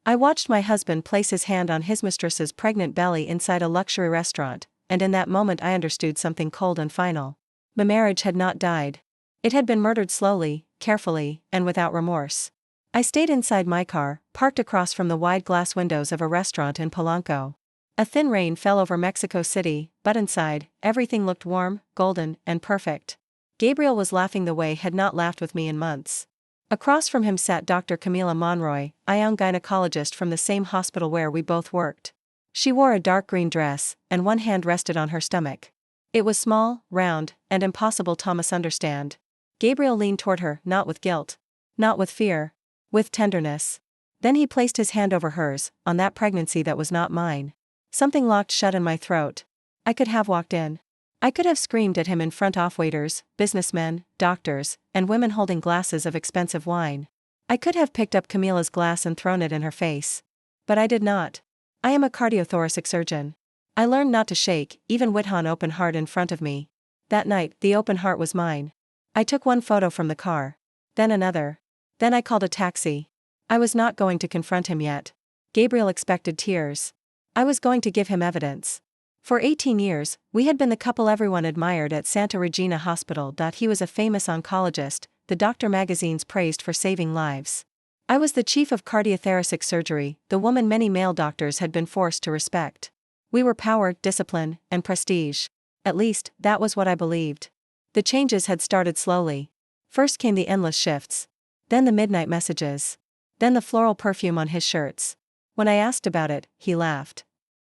I watched my husband place his hand on his mistress's pregnant belly inside a luxury restaurant, and in that moment I understood something cold and final. The marriage had not died. It had been murdered slowly, carefully, and without remorse. I stayed inside my car, parked across from the wide glass windows of a restaurant in Polanco. A thin rain fell over Mexico City, but inside, everything looked warm, golden, and perfect. Gabriel was laughing the way he had not laughed with me in months. Across from him sat Dr. Camila Monroy, a young gynecologist from the same hospital where we both worked. She wore a dark green dress, and one hand rested on her stomach. It was small, round, and impossible to misunderstand. Gabriel leaned toward her, not with guilt. Not with fear. With tenderness. Then he placed his hand over hers, on that pregnancy that was not mine. Something locked shut in my throat. I could have walked in. I could have screamed at him in front of waiters, businessmen, doctors, and women holding glasses of expensive wine. I could have picked up Camila's glass and thrown it in her face. But I did not. I am a cardiothoracic surgeon. I learned not to shake, even with an open heart in front of me. That night, the open heart was mine. I took one photo from the car. Then another. Then I called a taxi. I was not going to confront him yet. Gabriel expected tears. I was going to give him evidence. For 18 years, we had been the couple everyone admired at Santa Regina Hospital. He was a famous oncologist, the doctor magazines praised for saving lives. I was the chief of cardiothoracic surgery, the woman many male doctors had been forced to respect. We were power, discipline, and prestige. At least, that was what I believed. The changes had started slowly. First came the endless shifts. Then the midnight messages. Then the floral perfume on his shirts. When I asked about it, he laughed.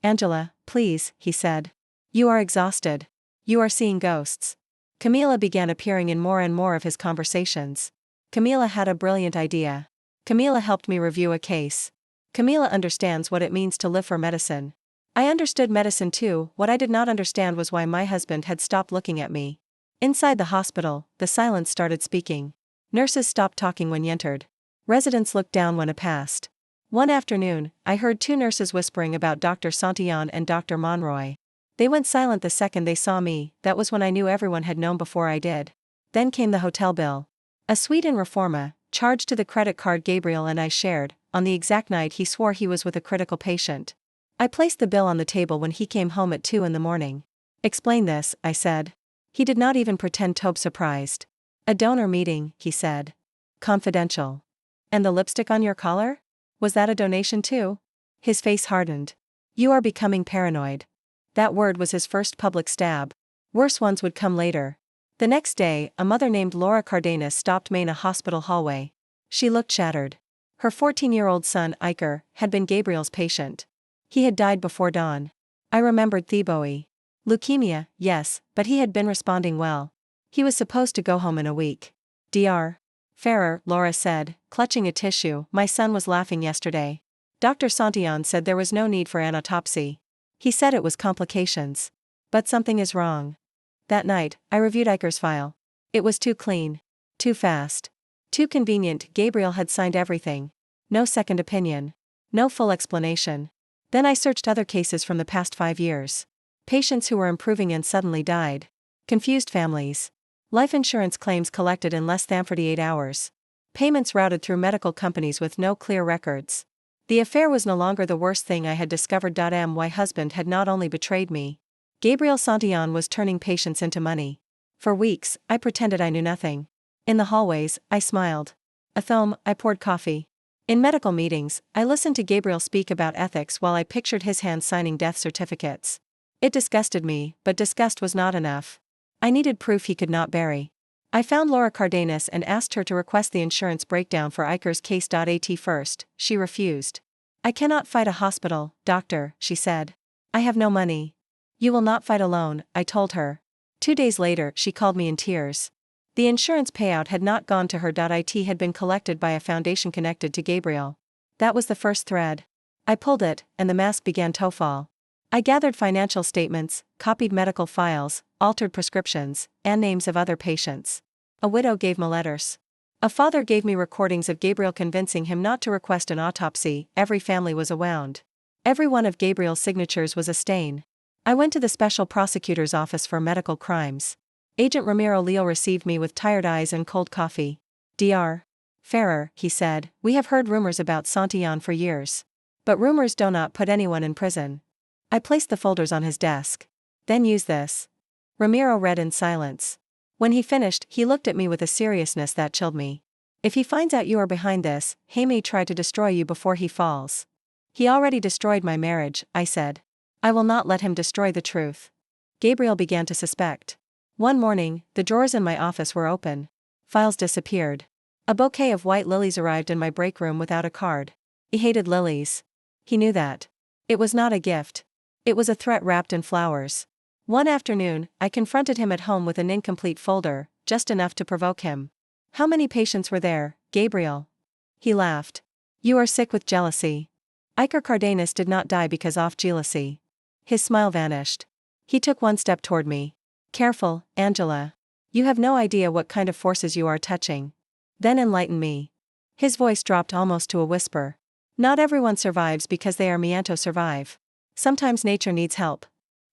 "Angela, please," he said. "You are exhausted. You are seeing ghosts." Camila began appearing in more and more of his conversations. Camila had a brilliant idea. Camila helped me review a case. Camila understands what it means to live for medicine. I understood medicine too. What I did not understand was why my husband had stopped looking at me. Inside the hospital, the silence started speaking. Nurses stopped talking when he entered. Residents looked down when he passed. One afternoon, I heard two nurses whispering about Dr. Santillán and Dr. Monroy. They went silent the second they saw me. That was when I knew everyone had known before I did. Then came the hotel bill. A suite in Reforma, charged to the credit card Gabriel and I shared, on the exact night he swore he was with a critical patient. I placed the bill on the table when he came home at 2 in the morning. "Explain this," I said. He did not even pretend to be surprised. "A donor meeting," he said. "Confidential." "And the lipstick on your collar? Was that a donation too?" His face hardened. "You are becoming paranoid." That word was his first public stab. Worse ones would come later. The next day, a mother named Laura Cardenas stopped me in a hospital hallway. She looked shattered. Her 14-year-old son, Iker, had been Gabriel's patient. He had died before dawn. I remembered Theboe. Leukemia, yes, but he had been responding well. He was supposed to go home in a week. Dr. Ferrer, Laura said, clutching a tissue. "My son was laughing yesterday. Dr. Santillán said there was no need for an autopsy. He said it was complications. But something is wrong." That night, I reviewed Iker's file. It was too clean. Too fast. Too convenient. Gabriel had signed everything. No second opinion. No full explanation. Then I searched other cases from the past 5 years. Patients who were improving and suddenly died. Confused families. Life insurance claims collected in less than 48 hours. Payments routed through medical companies with no clear records. The affair was no longer the worst thing I had discovered. My husband had not only betrayed me. Gabriel Santillán was turning patients into money. For weeks, I pretended I knew nothing. In the hallways, I smiled. At home, I poured coffee. In medical meetings, I listened to Gabriel speak about ethics while I pictured his hand signing death certificates. It disgusted me, but disgust was not enough. I needed proof he could not bury. I found Laura Cardenas and asked her to request the insurance breakdown for Iker's case. At first, she refused. "I cannot fight a hospital, doctor," she said. "I have no money." "You will not fight alone," I told her. 2 days later, she called me in tears. The insurance payout had not gone to her. It had been collected by a foundation connected to Gabriel. That was the first thread. I pulled it, and the mask began to fall. I gathered financial statements, copied medical files, altered prescriptions, and names of other patients. A widow gave me letters. A father gave me recordings of Gabriel convincing him not to request an autopsy. Every family was awound. Every one of Gabriel's signatures was a stain. I went to the special prosecutor's office for medical crimes. Agent Ramiro Leal received me with tired eyes and cold coffee. "Dr. Fairer, he said, we have heard rumors about Santillon for years. But rumors do not put anyone in prison. I placed the folders on his desk. Then use this. Ramiro read in silence. When he finished, he looked at me with a seriousness that chilled me. If he finds out you are behind this, he may try to destroy you before he falls. He already destroyed my marriage, I said. I will not let him destroy the truth. Gabriel began to suspect. One morning, the drawers in my office were open. Files disappeared. A bouquet of white lilies arrived in my break room without a card. He hated lilies. He knew that. It was not a gift. It was a threat wrapped in flowers. One afternoon, I confronted him at home with an incomplete folder, just enough to provoke him. How many patients were there, Gabriel? He laughed. You are sick with jealousy. Iker Cardenas did not die because of jealousy. His smile vanished. He took one step toward me. Careful, Angela. You have no idea what kind of forces you are touching. Then enlighten me. His voice dropped almost to a whisper. Not everyone survives because they are meant to survive. Sometimes nature needs help.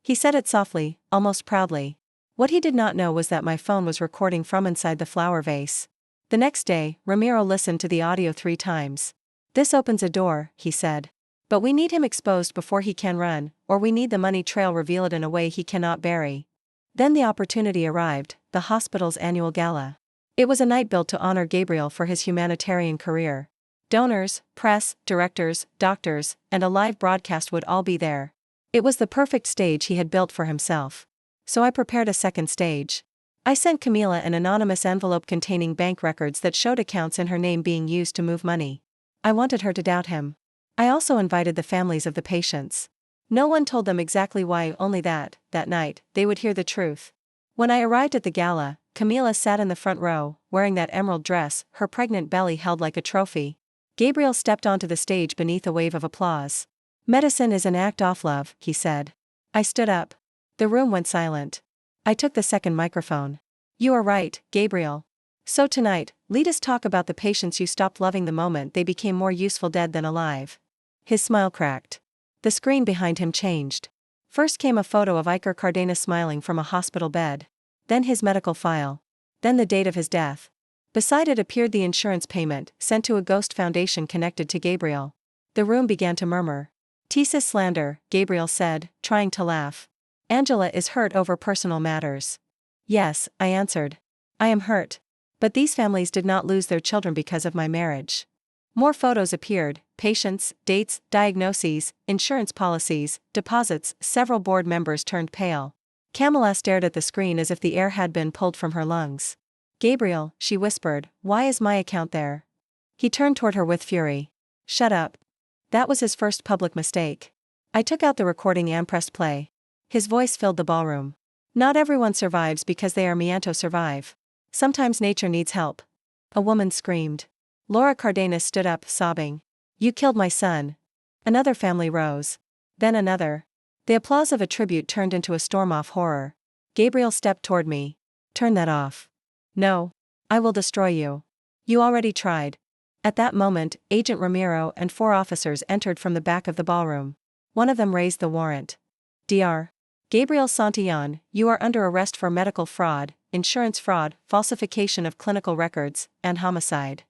He said it softly, almost proudly. What he did not know was that my phone was recording from inside the flower vase. The next day, Ramiro listened to the audio 3 times. This opens a door, he said. But we need him exposed before he can run, or we need the money trail revealed in a way he cannot bury. Then the opportunity arrived, the hospital's annual gala. It was a night built to honor Gabriel for his humanitarian career. Donors, press, directors, doctors, and a live broadcast would all be there. It was the perfect stage he had built for himself. So I prepared a second stage. I sent Camila an anonymous envelope containing bank records that showed accounts in her name being used to move money. I wanted her to doubt him. I also invited the families of the patients. No one told them exactly why, only that night, they would hear the truth. When I arrived at the gala, Camila sat in the front row, wearing that emerald dress, her pregnant belly held like a trophy. Gabriel stepped onto the stage beneath a wave of applause. Medicine is an act of love, he said. I stood up. The room went silent. I took the second microphone. You are right, Gabriel. So tonight, lead us talk about the patients you stopped loving the moment they became more useful dead than alive. His smile cracked. The screen behind him changed. First came a photo of Iker Cardenas smiling from a hospital bed. Then his medical file. Then the date of his death. Beside it appeared the insurance payment sent to a ghost foundation connected to Gabriel. The room began to murmur. Thesis slander, Gabriel said, trying to laugh. Angela is hurt over personal matters. Yes, I answered. I am hurt. But these families did not lose their children because of my marriage. More photos appeared, patients, dates, diagnoses, insurance policies, deposits. Several board members turned pale. Camilla stared at the screen as if the air had been pulled from her lungs. Gabriel, she whispered, why is my account there? He turned toward her with fury. Shut up. That was his first public mistake. I took out the recording and pressed play. His voice filled the ballroom. Not everyone survives because they are meant to survive. Sometimes nature needs help. A woman screamed. Laura Cardenas stood up, sobbing. You killed my son. Another family rose. Then another. The applause of a tribute turned into a storm of horror. Gabriel stepped toward me. Turn that off. No. I will destroy you. You already tried. At that moment, Agent Ramiro and 4 officers entered from the back of the ballroom. One of them raised the warrant. Dr. Gabriel Santillon, you are under arrest for medical fraud, insurance fraud, falsification of clinical records, and homicide.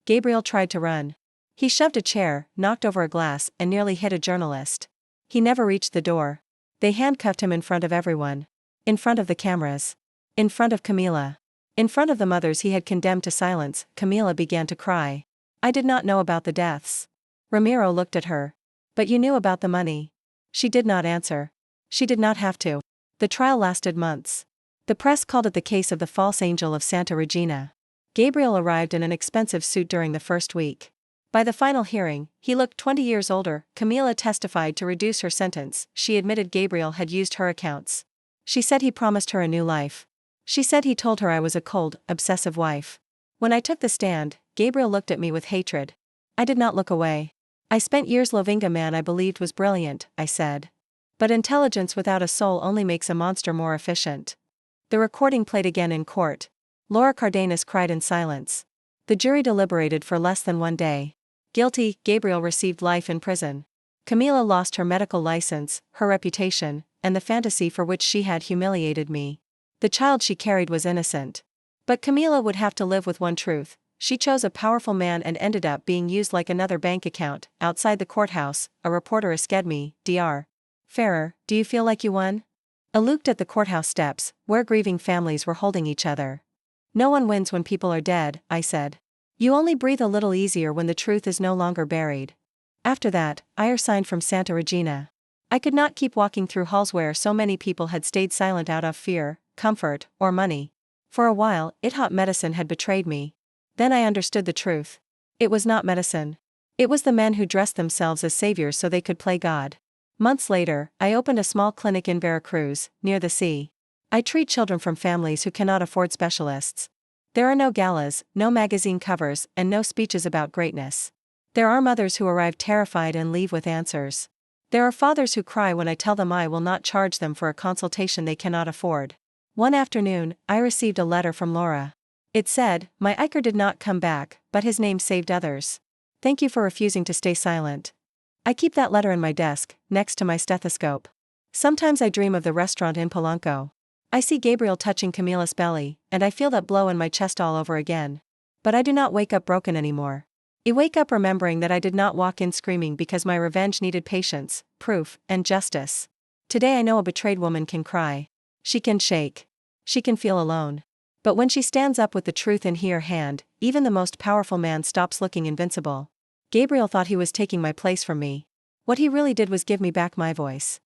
Gabriel tried to run. He shoved a chair, knocked over a glass, and nearly hit a journalist. He never reached the door. They handcuffed him in front of everyone. In front of the cameras. In front of Camila. In front of the mothers he had condemned to silence. Camila began to cry. I did not know about the deaths. Ramiro looked at her. But you knew about the money. She did not answer. She did not have to. The trial lasted months. The press called it the case of the false angel of Santa Regina. Gabriel arrived in an expensive suit during the first week. By the final hearing, he looked 20 years older. Camila testified to reduce her sentence. She admitted Gabriel had used her accounts. She said he promised her a new life. She said he told her I was a cold, obsessive wife. When I took the stand, Gabriel looked at me with hatred. I did not look away. I spent years loving a man I believed was brilliant, I said. But intelligence without a soul only makes a monster more efficient. The recording played again in court. Laura Cardenas cried in silence. The jury deliberated for less than 1 day. Guilty, Gabriel received life in prison. Camila lost her medical license, her reputation, and the fantasy for which she had humiliated me. The child she carried was innocent. But Camila would have to live with one truth. She chose a powerful man and ended up being used like another bank account. Outside the courthouse, a reporter asked me, Dr. Ferrer, do you feel like you won? I looked at the courthouse steps, where grieving families were holding each other. No one wins when people are dead, I said. You only breathe a little easier when the truth is no longer buried. After that, I resigned from Santa Regina. I could not keep walking through halls where so many people had stayed silent out of fear, comfort, or money. For a while, hot medicine had betrayed me. Then I understood the truth. It was not medicine. It was the men who dressed themselves as saviors so they could play God. Months later, I opened a small clinic in Veracruz, near the sea. I treat children from families who cannot afford specialists. There are no galas, no magazine covers, and no speeches about greatness. There are mothers who arrive terrified and leave with answers. There are fathers who cry when I tell them I will not charge them for a consultation they cannot afford. One afternoon, I received a letter from Laura. It said, my Iker did not come back, but his name saved others. Thank you for refusing to stay silent. I keep that letter in my desk, next to my stethoscope. Sometimes I dream of the restaurant in Polanco. I see Gabriel touching Camila's belly, and I feel that blow in my chest all over again. But I do not wake up broken anymore. I wake up remembering that I did not walk in screaming because my revenge needed patience, proof, and justice. Today I know a betrayed woman can cry. She can shake. She can feel alone. But when she stands up with the truth in her hand, even the most powerful man stops looking invincible. Gabriel thought he was taking my place from me. What he really did was give me back my voice.